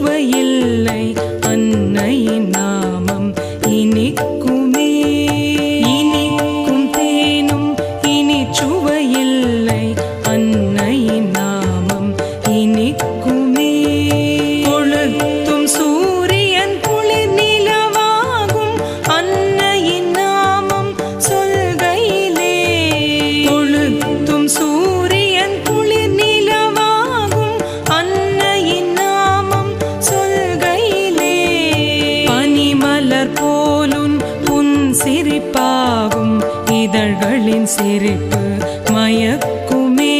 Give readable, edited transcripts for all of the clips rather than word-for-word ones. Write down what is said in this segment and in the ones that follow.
சுவையில்லை அன்னையின் நாமம் இனிக்குமே. இனிக்கும் தேனும் இனி சுவையில்லை அன்னையின் நாமம் இனிக்குமே. கொளுத்தும் சூரியன் குளிர் நிலவாகும் அன்னையின் நாமம் சொல்கையிலே. கொளுத்தும் சூரியன் குளிர் நிலவாகும் அன்னையின் நாமம் சொல்கையிலே. பனிமலர் போலும் புன் சிரிப்பாகும் இதழ்களின் சிரிப்பு மயக்குமே.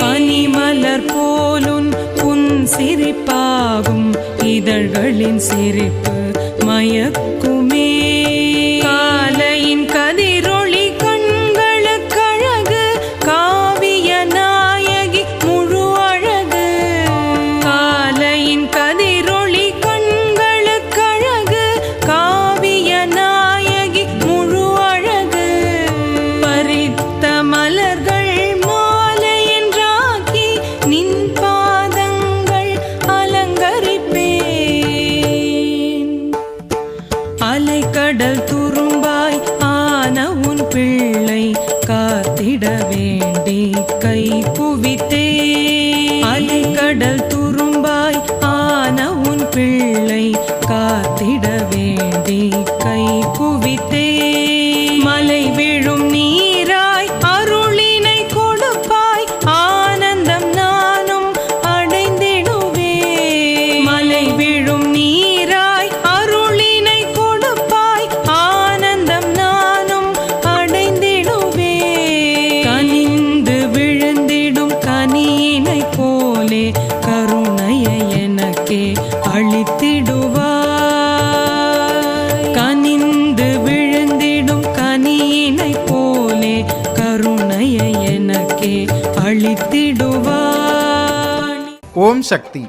பனிமலர் போலும் புன் சிரிப்பாகும் இதழ்களின் சிரிப்பு மயக்குமே. காலையின் கதிரொளி கண்களுக்கழகு காவிய நாயகி முழு அழகு. காலையின் கதிரொளி கண்களுக்கழகு காவிய நாயகி முழு அழகு. பறித்த மலர்கள் மாலை என்றாக்கி நின் பாதங்கள் அலங்கரிப்பேன். அலைக்கடல் துரும்பாய் ஆன உன் பிள்ளை காத்திட வேண்டி கை குவித்தே. அலைக்கடல் துரும்பாய் ஆன உன் பிள்ளை காத்திட வேண்டி கை குவித்தே. மலை விழும் நீராய் அருளினை கொடுப்பாய் ஆனந்தம் நானும் அடைந்திடுவே. மலை விழும் நீராய் அருளினை கொடுப்பாய் ஆனந்தம் நானும் அடைந்திடுவே. கனிந்து விழுந்திடும் கனியினை போலே கருணையை எனக்கே அளித்திடுவாய். கனிந்து விழுந்திடும் கனியினை போலே கருணையை எனக்கே அளித்திடுவாய். ஓம் சக்தி.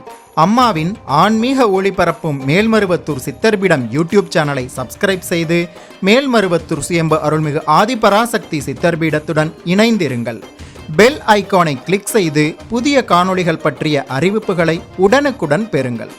அம்மாவின் ஆன்மீக ஒளிபரப்பும் மேல்மருவத்தூர் சித்தர்பீடம் யூடியூப் சேனலை சப்ஸ்கிரைப் செய்து மேல்மருவத்தூர் சுயம்பு அருள்மிகு ஆதிபராசக்தி சித்தர்பீடத்துடன் இணைந்திருங்கள். பெல் ஐகானை கிளிக் செய்து புதிய காணொளிகள் பற்றிய அறிவிப்புகளை உடனுக்குடன் பெறுங்கள்.